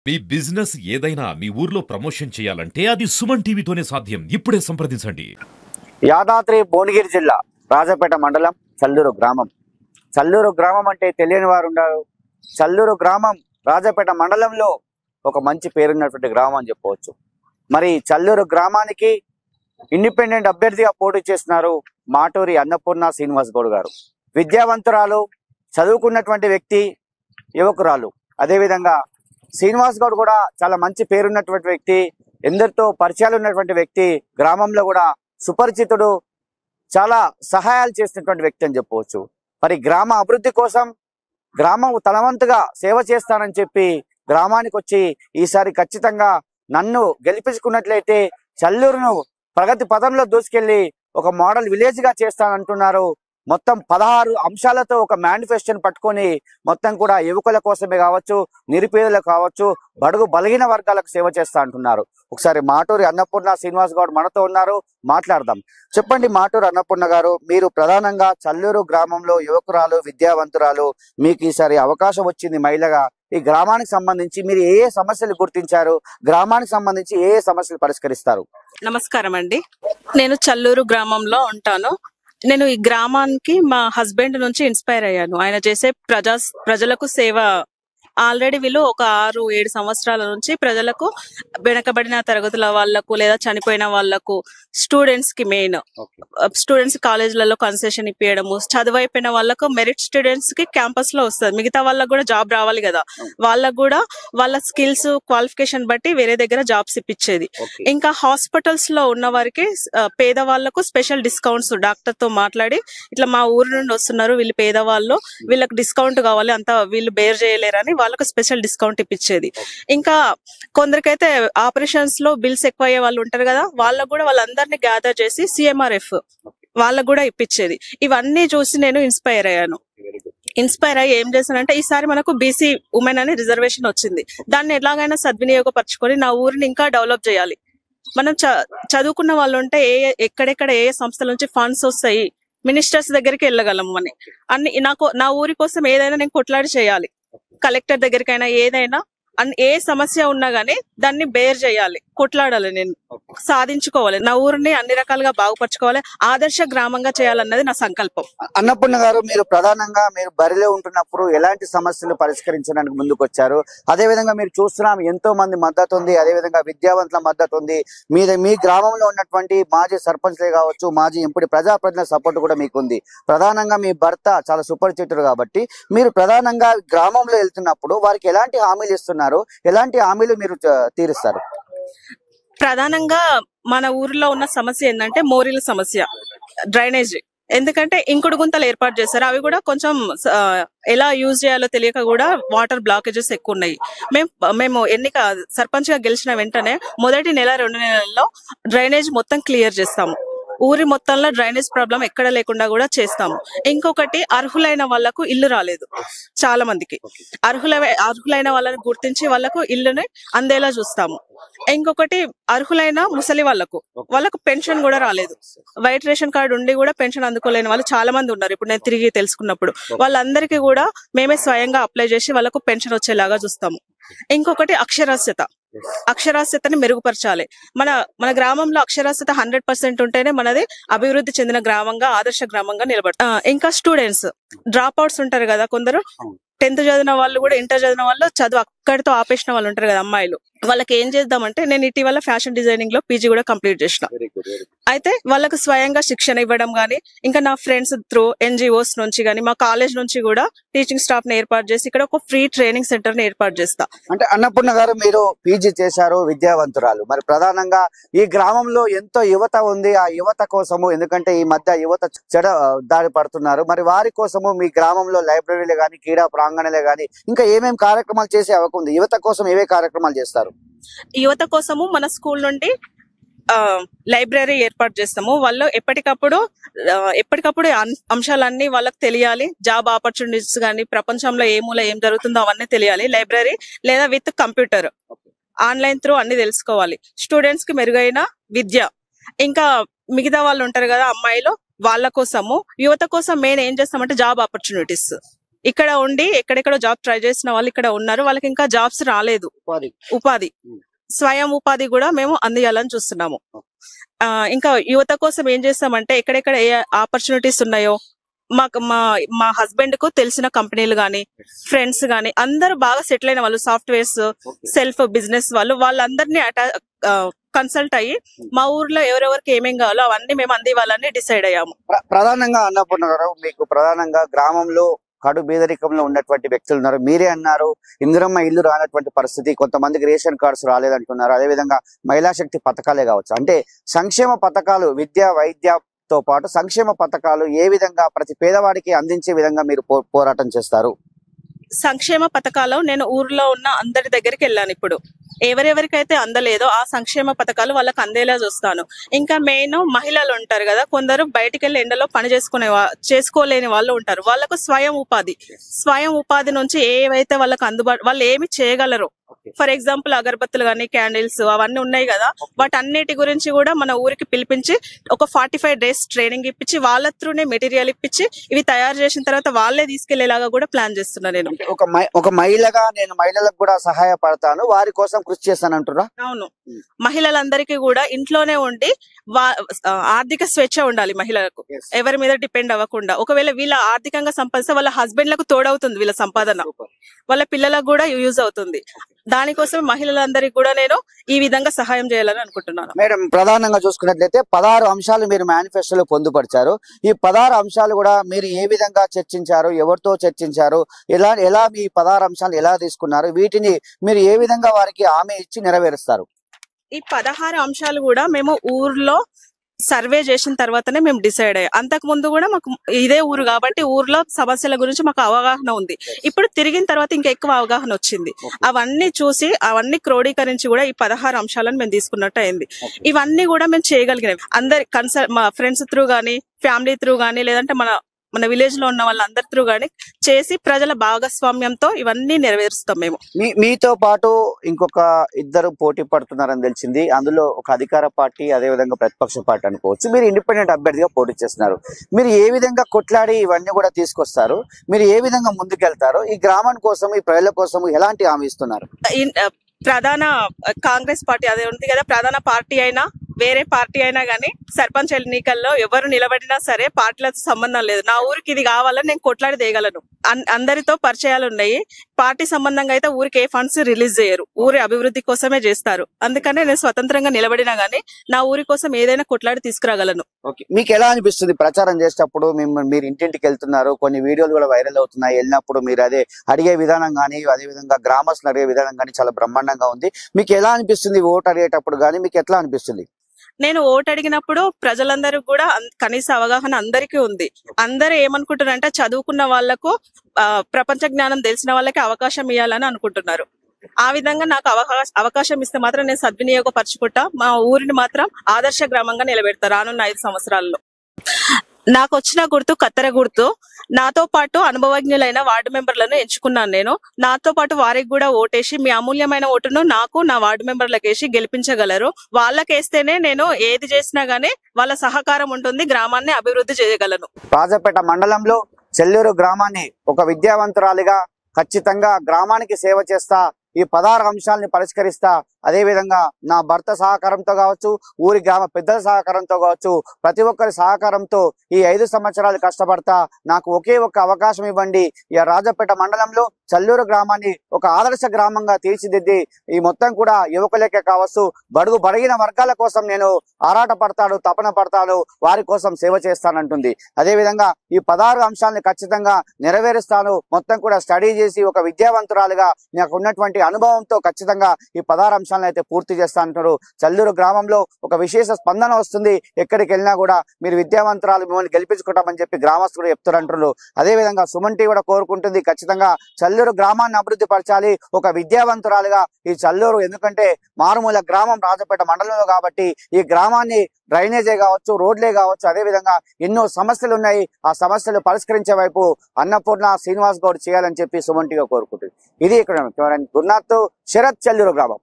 మీ business ఏదైనా మీ ఊర్లో promotion చేయాలంటే అది సుమన్ టీవీతోనే సాధ్యం. ఇప్పుడే సంప్రదించండి. యాదాద్రి భువనగిరి జిల్లా రాజపేట మండలం చల్లూరు గ్రామం. చల్లూరు గ్రామం అంటే తెలియని వారు ఉండరు. చల్లూరు గ్రామం రాజపేట మండలంలో ఒక మంచి పేరున్నటువంటి గ్రామం అని చెప్పవచ్చు. మరి చల్లూరు గ్రామానికి ఇండిపెండెంట్ అభ్యర్థిగా పోటీ చేస్తున్నారు మాటూరి అన్నపూర్ణ శ్రీనివాస్ గౌడ్ గారు. విద్యావంతురాలు, చదువుకున్నటువంటి వ్యక్తి, యువకురాలు. అదేవిధంగా శ్రీనివాస్ గౌడ్ కూడా చాలా మంచి పేరున్నటువంటి వ్యక్తి, ఎందరితో పరిచయాలు ఉన్నటువంటి వ్యక్తి, గ్రామంలో కూడా సుపరిచితుడు, చాలా సహాయాలు చేసినటువంటి వ్యక్తి అని చెప్పవచ్చు. మరి గ్రామ అభివృద్ధి కోసం గ్రామం తలవంతుగా సేవ చేస్తానని చెప్పి గ్రామానికి వచ్చి ఈసారి ఖచ్చితంగా నన్ను గెలిపించుకున్నట్లయితే చల్లూరును ప్రగతి పదంలో దూసుకెళ్లి ఒక మోడల్ విలేజ్ గా చేస్తానంటున్నారు. మొత్తం 16 అంశాలతో ఒక మేనిఫెస్టోని పట్టుకొని మొత్తం కూడా యువకుల కోసమే కావచ్చు, నిరుపేదలకు కావచ్చు, బడుగు బలహీన వర్గాలకు సేవ చేస్తా అంటున్నారు. ఒకసారి మాటూరి అన్నపూర్ణ శ్రీనివాస్ గౌడ్ మనతో ఉన్నారు, మాట్లాడదాం. చెప్పండి మాటూరి అన్నపూర్ణ గారు, మీరు ప్రధానంగా చల్లూరు గ్రామంలో యువకురాలు, విద్యావంతురాలు, మీకు ఈసారి అవకాశం వచ్చింది మహిళగా. ఈ గ్రామానికి సంబంధించి మీరు ఏ సమస్యలు గుర్తించారు, గ్రామానికి సంబంధించి ఏ సమస్యలు పరిష్కరిస్తారు? నమస్కారం అండి. నేను చల్లూరు గ్రామంలో ఉంటాను. నేను ఈ గ్రామానికి మా హస్బెండ్ నుంచి ఇన్స్పైర్ అయ్యాను. ఆయన చేసే ప్రజలకు సేవ. ఆల్రెడీ వీళ్ళు ఒక 6-7 సంవత్సరాల నుంచి ప్రజలకు, వెనకబడిన తరగతుల వాళ్లకు లేదా చనిపోయిన వాళ్లకు, స్టూడెంట్స్ కి మెయిన్ స్టూడెంట్స్ కాలేజీలలో కన్సెషన్ ఇప్పించడము, చదువైపోయిన వాళ్ళకు మెరిట్ స్టూడెంట్స్ కి క్యాంపస్ లో వస్తుంది, మిగతా వాళ్ళకు కూడా జాబ్ రావాలి కదా, వాళ్ళకు కూడా వాళ్ళ స్కిల్స్ క్వాలిఫికేషన్ బట్టి వేరే దగ్గర జాబ్స్ ఇప్పించేది. ఇంకా హాస్పిటల్స్ లో ఉన్న వారికి, పేదవాళ్లకు స్పెషల్ డిస్కౌంట్స్ డాక్టర్ తో మాట్లాడి, ఇట్లా మా ఊరు నుండి వస్తున్నారు వీళ్ళు పేదవాళ్ళు, వీళ్ళకి డిస్కౌంట్ కావాలి, అంతా వీళ్ళు బేర్ చేయలేరని వాళ్ళకు స్పెషల్ డిస్కౌంట్ ఇప్పించేది. ఇంకా కొందరికైతే ఆపరేషన్స్ లో బిల్స్ ఎక్కువ అయ్యే వాళ్ళు ఉంటారు కదా, వాళ్ళకు కూడా వాళ్ళందరినీ గ్యాదర్ చేసి CMRF వాళ్ళకు కూడా ఇప్పించేది. ఇవన్నీ చూసి నేను ఇన్స్పైర్ అయ్యాను. ఇన్స్పైర్ అయ్యి ఏం చేశానంటే, ఈసారి మనకు BC ఉమెన్ అని రిజర్వేషన్ వచ్చింది, దాన్ని ఎలాగైనా సద్వినియోగపరచుకొని నా ఊరిని ఇంకా డెవలప్ చేయాలి. మనం చదువుకున్న వాళ్ళు ఉంటే ఎక్కడెక్కడ ఏ సంస్థల నుంచి ఫండ్స్ వస్తాయి, మినిస్టర్స్ దగ్గరికి వెళ్ళగలము అని అన్ని నా ఊరి కోసం ఏదైనా నేను కొట్లాడి చేయాలి. కలెక్టర్ దగ్గరికైనా ఏదైనా ఏ సమస్య ఉన్నా గానీ దాన్ని బేర్ చేయాలి, కొట్లాడాలి, నేను సాధించుకోవాలి, నా ఊరిని అన్ని రకాలుగా బాగుపరచుకోవాలి, ఆదర్శ గ్రామంగా చేయాలన్నది నా సంకల్పం. అన్నపూర్ణ గారు, మీరు ప్రధానంగా మీరు బరిలో ఉంటున్నప్పుడు ఎలాంటి సమస్యలు పరిష్కరించడానికి ముందుకు వచ్చారు? అదేవిధంగా మీరు చూస్తున్నాం ఎంతో మంది మద్దతు ఉంది, అదేవిధంగా విద్యావంతుల మద్దతు ఉంది. మీ గ్రామంలో ఉన్నటువంటి మాజీ సర్పంచ్లే కావచ్చు, మాజీ ఎంపీ, ప్రజాప్రతినిధుల సపోర్ట్ కూడా మీకు ఉంది. ప్రధానంగా మీ భర్త చాలా సుపరిచితుడు కాబట్టి మీరు ప్రధానంగా గ్రామంలో వెళ్తున్నప్పుడు వారికి ఎలాంటి హామీలు ఇస్తున్నారు, ఎలాంటి హామీలు మీరు తీరుస్తారు? ప్రధానంగా మన ఊర్లో ఉన్న సమస్య ఏంటంటే మోరీల సమస్య, డ్రైనేజ్. ఎందుకంటే ఇంకుడు గుంతలు ఏర్పాటు చేశారు, అవి కూడా కొంచెం ఎలా యూజ్ చేయాలో తెలియక కూడా వాటర్ బ్లాకేజెస్ ఎక్కువ ఉన్నాయి. మేము సర్పంచ్ గా గెలిచిన వెంటనే మొదటి నెల 2 నెలల్లో డ్రైనేజ్ మొత్తం క్లియర్ చేస్తాము. ఊరి మొత్తంలో డ్రైనేజ్ ప్రాబ్లం ఎక్కడ లేకుండా కూడా చేస్తాము. ఇంకొకటి, అర్హులైన వాళ్లకు ఇల్లు రాలేదు చాలా మందికి. అర్హులైన వాళ్ళని గుర్తించి వాళ్లకు ఇల్లుని అందేలా చూస్తాము. ఇంకొకటి, అర్హులైన ముసలి వాళ్ళకు పెన్షన్ కూడా రాలేదు. వైట్ రేషన్ కార్డు ఉండి కూడా పెన్షన్ అందుకోలేని వాళ్ళు చాలా మంది ఉన్నారు. ఇప్పుడు నేను తిరిగి తెలుసుకున్నప్పుడు వాళ్ళందరికీ కూడా మేమే స్వయంగా అప్లై చేసి వాళ్ళకు పెన్షన్ వచ్చేలాగా చూస్తాము. ఇంకొకటి, అక్షరాస్యతని మెరుగుపరచాలి. మన గ్రామంలో అక్షరాస్యత 100% ఉంటేనే మనది అభివృద్ధి చెందిన గ్రామంగా, ఆదర్శ గ్రామంగా నిలబడుతుంది. ఇంకా స్టూడెంట్స్ డ్రాప్ అవుట్స్ ఉంటారు కదా, కొందరు 10th చదివిన వాళ్ళు కూడా, ఇంటర్ చదివిన వాళ్ళు చదువు అక్కడితో ఆపేసిన వాళ్ళు ఉంటారు కదా అమ్మాయిలు, వాళ్ళకి ఏం చేద్దామంటే, నేను ఇటీవల ఫ్యాషన్ డిజైనింగ్ లో PG కూడా కంప్లీట్ చేసిన. అయితే వాళ్ళకు స్వయంగా శిక్షణ ఇవ్వడం గానీ, ఇంకా నా ఫ్రెండ్స్ త్రూ NGOs నుంచి గానీ, మా కాలేజ్ నుంచి కూడా టీచింగ్ స్టాఫ్ ని ఏర్పాటు చేసి ఇక్కడ ఒక ఫ్రీ ట్రైనింగ్ సెంటర్ ని ఏర్పాటు చేస్తా. అంటే అన్నపూర్ణ గారు, మీరు PG చేశారు, విద్యావంతురాలు, మరి ప్రధానంగా ఈ గ్రామంలో ఎంతో యువత ఉంది. ఆ యువత కోసము, ఎందుకంటే ఈ మధ్య యువత చెడ దారి పడుతున్నారు, మరి వారి కోసము మీ గ్రామంలో లైబ్రరీలే గానీ, క్రీడా ప్రాంగణలే గానీ ఇంకా ఏమేమి కార్యక్రమాలు చేసే అవకాశం ఉంది? యువత కోసం ఏవే కార్యక్రమాలు చేస్తారు? యువత కోసము మన స్కూల్ నుండి లైబ్రరీ ఏర్పాటు చేస్తాము. వాళ్ళు ఎప్పటికప్పుడు అంశాలన్నీ వాళ్ళకి తెలియాలి. జాబ్ ఆపర్చునిటీస్ కానీ, ప్రపంచంలో ఏ మూల ఏం జరుగుతుందో అవన్నీ తెలియాలి. లైబ్రరీ లేదా విత్ కంప్యూటర్, ఆన్లైన్ త్రూ అన్ని తెలుసుకోవాలి. స్టూడెంట్స్ కి మెరుగైన విద్య. ఇంకా మిగతా వాళ్ళు ఉంటారు కదా అమ్మాయిలు, వాళ్ళ కోసము, యువత కోసం మెయిన్ ఏం చేస్తామంటే జాబ్ ఆపర్చునిటీస్. ఇక్కడ ఉండి ఎక్కడెక్కడో జాబ్ ట్రై చేసిన వాళ్ళు ఇక్కడ ఉన్నారు, వాళ్ళకి ఇంకా జాబ్స్ రాలేదు. ఉపాధి స్వయం ఉపాధి కూడా మేము అందియాలని చూస్తున్నాము. ఇంకా యువత కోసం ఏం చేస్తామంటే ఎక్కడెక్కడ ఏ ఆపర్చునిటీస్ ఉన్నాయో మాకు మా హస్బెండ్ కు తెలిసిన కంపెనీలు గానీ ఫ్రెండ్స్ గానీ అందరూ బాగా సెటిల్ అయిన వాళ్ళు, సాఫ్ట్వేర్స్ సెల్ఫ్ బిజినెస్ వాళ్ళందరినీ కన్సల్ట్ అయ్యి మా ఊర్లో ఎవరెవరికి ఏమేం కావాలో అవన్నీ మేము అందివ్వాలని డిసైడ్ అయ్యాము. ప్రధానంగా అన్నపూర్ణ గారు, మీకు ప్రధానంగా గ్రామంలో కడు బీదరికంలో ఉన్నటువంటి వ్యక్తులు ఉన్నారు. మీరే అన్నారు ఇందిరమ్మ ఇల్లు రానటువంటి పరిస్థితి, కొంతమందికి రేషన్ కార్డ్స్ రాలేదంటున్నారు. అదేవిధంగా మహిళా శక్తి పథకాలే కావచ్చు. అంటే సంక్షేమ పథకాలు విద్య వైద్యతో పాటు సంక్షేమ పథకాలు ఏ విధంగా ప్రతి పేదవాడికి అందించే విధంగా మీరు పోరాటం చేస్తారు? సంక్షేమ పథకాలు నేను ఊర్లో ఉన్న అందరి దగ్గరికి వెళ్ళాను. ఇప్పుడు ఎవరెవరికైతే అందలేదో ఆ సంక్షేమ పథకాలు వాళ్ళకి అందేలా చూస్తాను. ఇంకా మెయిన్ మహిళలు ఉంటారు కదా, కొందరు బయటికి వెళ్ళి ఎండలో పని చేసుకోలేని వాళ్ళు ఉంటారు. వాళ్ళకు స్వయం ఉపాధి నుంచి ఏవైతే వాళ్ళకి అందుబాటు వాళ్ళు ఏమి చేయగలరు, ఫర్ ఎగ్జాంపుల్ అగరబత్తులు కానీ క్యాండిల్స్ అవన్నీ ఉన్నాయి కదా, వాటన్నిటి గురించి కూడా మన ఊరికి పిలిపించి ఒక 45 days ట్రైనింగ్ ఇప్పించి వాళ్ళ త్రూనే మెటీరియల్ ఇప్పించి ఇవి తయారు చేసిన తర్వాత వాళ్ళే తీసుకెళ్లేలాగా కూడా ప్లాన్ చేస్తున్నా. నేను ఒక మహిళగా నేను మహిళలకు కూడా సహాయపడతాను, వారి కోసం కృషి చేస్తాను అంటున్నా. అవును, మహిళలందరికీ కూడా ఇంట్లోనే ఉండి ఆర్థిక స్వేచ్ఛ ఉండాలి మహిళలకు, ఎవరి మీద డిపెండ్ అవ్వకుండా. ఒకవేళ వీళ్ళ ఆర్థికంగా సంపాదిస్తే వాళ్ళ హస్బెండ్లకు తోడవుతుంది, వీళ్ళ సంపాదన వాళ్ళ పిల్లలకు కూడా యూజ్ అవుతుంది. దానికోసం మహిళలందరికీ కూడా నేను ఈ విధంగా సహాయం చేయాలని అనుకుంటున్నాను. మేడం, ప్రధానంగా చూసుకున్నట్లయితే 16 అంశాలు మీరు మేనిఫెస్టోలో పొందుపరిచారు. ఈ 16 అంశాలు కూడా మీరు ఏ విధంగా చర్చించారు, ఎవరితో చర్చించారు, ఎలా మీ 16 అంశాలు ఎలా తీసుకున్నారు, వీటిని మీరు ఏ విధంగా వారికి హామీ ఇచ్చి నెరవేరుస్తారు? ఈ 16 అంశాలు కూడా మేము ఊర్లో సర్వే చేసిన తర్వాతనే మేము డిసైడ్ అయ్యాం. అంతకు ముందు కూడా మాకు ఇదే ఊరు కాబట్టి ఊర్లో సమస్యల గురించి మాకు అవగాహన ఉంది. ఇప్పుడు తిరిగిన తర్వాత ఇంకా ఎక్కువ అవగాహన వచ్చింది. అవన్నీ చూసి అవన్నీ క్రోడీకరించి కూడా ఈ 16 అంశాలను మేము తీసుకున్నట్టు అయింది. ఇవన్నీ కూడా మేము చేయగలిగినవి. అందరి మా ఫ్రెండ్స్ త్రూ గానీ, ఫ్యామిలీ త్రూ గానీ, లేదంటే మన విలేజ్ లో ఉన్న వాళ్ళందరి త్రూ గానీ చేసి ప్రజల భాగస్వామ్యంతో ఇవన్నీ నెరవేరుస్తాం. మేము మీతో పాటు ఇంకొక 2 పోటీ పడుతున్నారని తెలిసింది. అందులో ఒక అధికార పార్టీ, అదే విధంగా ప్రతిపక్ష పార్టీ అనుకోవచ్చు. మీరు ఇండిపెండెంట్ అభ్యర్థిగా పోటీ చేస్తున్నారు. మీరు ఏ విధంగా కొట్లాడి ఇవన్నీ కూడా తీసుకొస్తారు, మీరు ఏ విధంగా ముందుకెళ్తారు, ఈ గ్రామం కోసం ఈ ప్రజల కోసం ఎలాంటి హామీ ఇస్తున్నారు? ప్రధాన కాంగ్రెస్ పార్టీ అదే ఉంది కదా, ప్రధాన పార్టీ అయినా వేరే పార్టీ అయినా గానీ సర్పంచ్ ఎన్నికల్లో ఎవరు నిలబడినా సరే పార్టీలతో సంబంధం లేదు. నా ఊరికి ఇది కావాలని నేను కొట్లాడి తేయగలను. అందరితో పరిచయాలు ఉన్నాయి. పార్టీ సంబంధంగా అయితే ఊరికి ఏ ఫండ్స్ రిలీజ్ చేయరు, ఊరి అభివృద్ధి కోసమే చేస్తారు. అందుకనే నేను స్వతంత్రంగా నిలబడినా గానీ నా ఊరి కోసం ఏదైనా కొట్లాడి తీసుకురాగలను. మీకు ఎలా అనిపిస్తుంది ప్రచారం చేసేటప్పుడు? మీరు ఇంటింటికి వెళ్తున్నారు, కొన్ని వీడియోలు కూడా వైరల్ అవుతున్నాయి. వెళ్ళినప్పుడు మీరు అదే అడిగే విధానం కానీ, అదే విధంగా గ్రామస్తులు అడిగే విధానం కానీ చాలా బ్రహ్మాండంగా ఉంది. మీకు ఎలా అనిపిస్తుంది ఓటు అడిగేటప్పుడు కానీ? మీకు ఎట్లా అనిపిస్తుంది? నేను ఓటు అడిగినప్పుడు ప్రజలందరూ కూడా కనీస అవగాహన అందరికీ ఉంది. అందరూ ఏమనుకుంటున్నారంటే చదువుకున్న వాళ్లకు, ప్రపంచ జ్ఞానం తెలిసిన వాళ్ళకి అవకాశం ఇవ్వాలని అనుకుంటున్నారు. ఆ విధంగా నాకు అవకాశం ఇస్తే మాత్రం నేను సద్వినియోగపరచుకుంటా. మా ఊరిని మాత్రం ఆదర్శ గ్రామంగా నిలబెడతా రానున్న 5 సంవత్సరాల్లో. నాకు వచ్చిన గుర్తు కత్తెర గుర్తు. నాతో పాటు అనుభవజ్ఞులైన వార్డు మెంబర్లను ఎంచుకున్నాను. నేను నాతో పాటు వారికి కూడా ఓటేసి మీ అమూల్యమైన ఓటును నాకు నా వార్డు మెంబర్లకేసి గెలిపించగలరు. వాళ్ళకేస్తేనే నేను ఏది చేసినా గానీ వాళ్ళ సహకారం ఉంటుంది, గ్రామాన్ని అభివృద్ధి చేయగలను. రాజపేట మండలంలో చెల్లూరు గ్రామాన్ని ఒక విద్యావంతురాలిగా ఖచ్చితంగా గ్రామానికి సేవ చేస్తా, ఈ 16 అంశాలని పరిష్కరిస్తా, అదే విధంగా నా భర్త సహకారంతో కావచ్చు, ఊరి గ్రామ పెద్దల సహకారంతో కావచ్చు, ప్రతి ఒక్కరి సహకారంతో ఈ 5 సంవత్సరాలు కష్టపడతా. నాకు ఒకే ఒక్క అవకాశం ఇవ్వండి. ఈ రాజపేట మండలంలో చల్లూరు గ్రామాన్ని ఒక ఆదర్శ గ్రామంగా తీర్చిదిద్ది ఈ మొత్తం కూడా యువకులకే కావచ్చు, బడిగిన వర్గాల కోసం నేను ఆరాట పడతాను, తపన పడతాను, వారి కోసం సేవ చేస్తానంటుంది. అదే విధంగా ఈ 16 అంశాలను ఖచ్చితంగా నెరవేరుస్తాను. మొత్తం కూడా స్టడీ చేసి ఒక విద్యావంతురాలుగా నాకు ఉన్నటువంటి అనుభవంతో ఖచ్చితంగా ఈ 16 అంశాలను అయితే పూర్తి చేస్తా అంటారు. చల్లూరు గ్రామంలో ఒక విశేష స్పందన వస్తుంది. ఎక్కడికి వెళ్ళినా కూడా మీరు విద్యావంతురాలు, మిమ్మల్ని గెలిపించుకుంటామని చెప్పి గ్రామస్తులు చెప్తారంటారు. అదే విధంగా సుమన్ టీవీ కూడా కోరుకుంటుంది ఖచ్చితంగా చల్లూరు గ్రామాన్ని అభివృద్ధి పరచాలి, ఒక విద్యావంతురాలుగా ఈ చల్లూరు. ఎందుకంటే మారుమూల గ్రామం రాజపేట మండలంలో కాబట్టి ఈ గ్రామాన్ని డ్రైనేజే కావచ్చు, రోడ్లే కావచ్చు, అదే విధంగా ఎన్నో సమస్యలు ఉన్నాయి. ఆ సమస్యలు పరిష్కరించే వైపు అన్నపూర్ణ శ్రీనివాస్ గౌడ్ చేయాలని చెప్పి సుమన్ టీవీ కోరుకుంటుంది. ఇది ఇక్కడ గురునాథ్ శరత్, చల్లూరు గ్రామం.